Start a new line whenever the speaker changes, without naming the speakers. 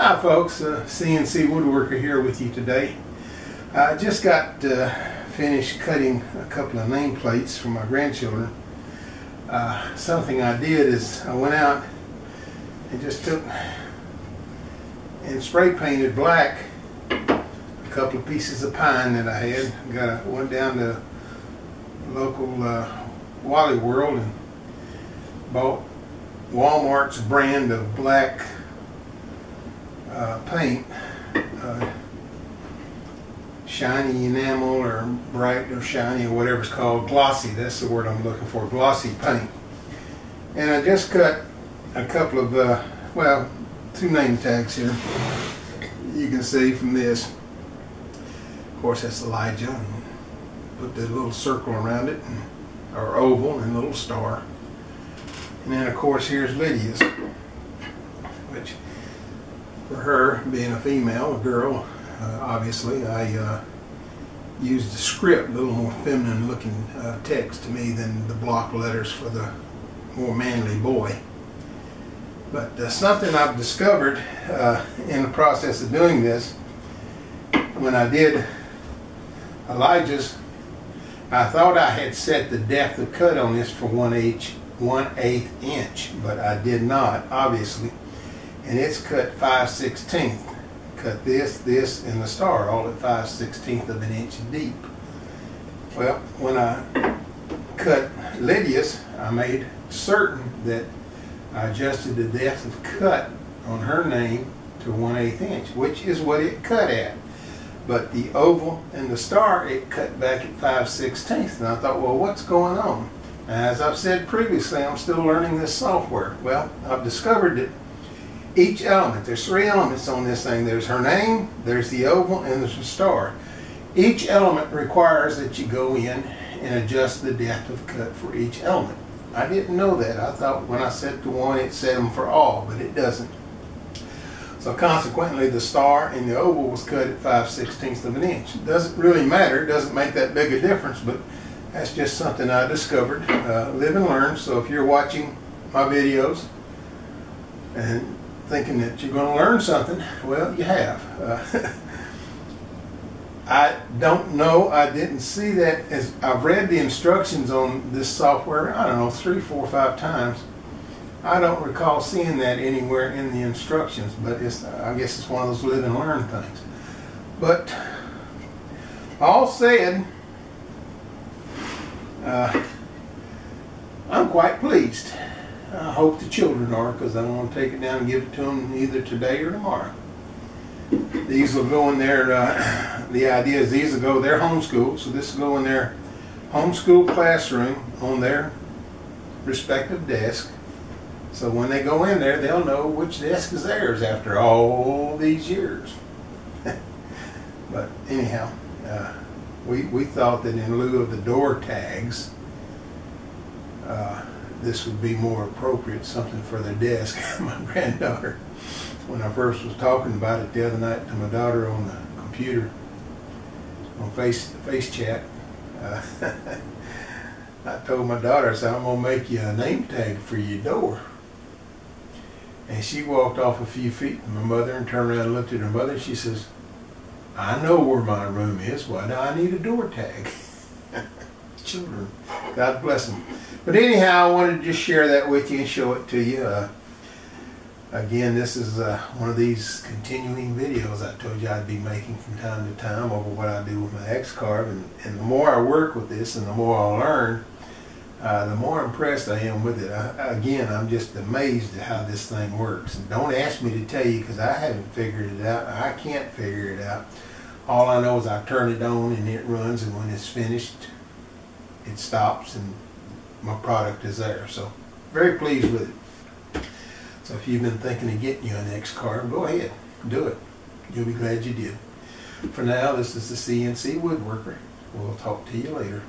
Hi folks, CNC Woodworker here with you today. I just got finished cutting a couple of nameplates for my grandchildren. Something I did is I went out and just took and spray painted black a couple of pieces of pine that I had. Went down to local Wally World and bought Walmart's brand of black paint, shiny enamel or bright or shiny or whatever it's called, glossy, that's the word I'm looking for, glossy paint. And I just cut a couple of, well, two name tags here. You can see from this, of course that's Elijah, and put the little circle around it, or oval, and a little star. And then of course here's Lydia's, which for her, being a female, a girl, obviously, I used the script, a little more feminine looking text to me than the block letters for the more manly boy. But something I've discovered in the process of doing this, when I did Elijah's, I thought I had set the depth of cut on this for 1/8 inch, but I did not, obviously. And it's cut 5/16. Cut this, and the star all at 5/16 of an inch deep. Well, when I cut Lydia's, I made certain that I adjusted the depth of cut on her name to 1/8 inch, which is what it cut at. But the oval and the star, it cut back at 5/16. And I thought, well, what's going on? As I've said previously, I'm still learning this software. Well, I've discovered that each element, there's 3 elements on this thing. There's her name, there's the oval, and there's the star. Each element requires that you go in and adjust the depth of cut for each element. I didn't know that. I thought when I set to 1, it set them for all, but it doesn't. So consequently, the star and the oval was cut at 5/16 of an inch. It doesn't really matter. It doesn't make that big a difference, but that's just something I discovered. Live and learn. So if you're watching my videos and thinking that you're going to learn something, well, you have. I don't know, I didn't see that. As I've read the instructions on this software, I don't know, 3, 4, 5 times. I don't recall seeing that anywhere in the instructions, but I guess it's one of those live and learn things. But all said, I'm quite pleased. I hope the children are, because I want to take it down and give it to them either today or tomorrow. These will go in their, the idea is these will go, they're homeschooled, so this will go in their homeschool classroom on their respective desk. So when they go in there, they'll know which desk is theirs after all these years. But anyhow, we thought that in lieu of the door tags, this would be more appropriate, something for their desk. My granddaughter, when I first was talking about it the other night to my daughter on the computer, on face chat, I told my daughter, I said, I'm going to make you a name tag for your door. And she walked off a few feet from my mother and turned around and looked at her mother, and she says, I know where my room is. Why do I need a door tag? Children, God bless them. But anyhow, I wanted to just share that with you and show it to you. Again, this is one of these continuing videos I told you I'd be making from time to time over what I do with my X Carve. And the more I work with this and the more I learn, the more impressed I am with it. Again, I'm just amazed at how this thing works. And don't ask me to tell you, because I haven't figured it out. I can't figure it out. All I know is I turn it on and it runs, and when it's finished, it stops and my product is there. So very pleased with it. So if you've been thinking of getting you an X Carve, go ahead, do it. You'll be glad you did. For now, this is the CNC Woodworker. We'll talk to you later.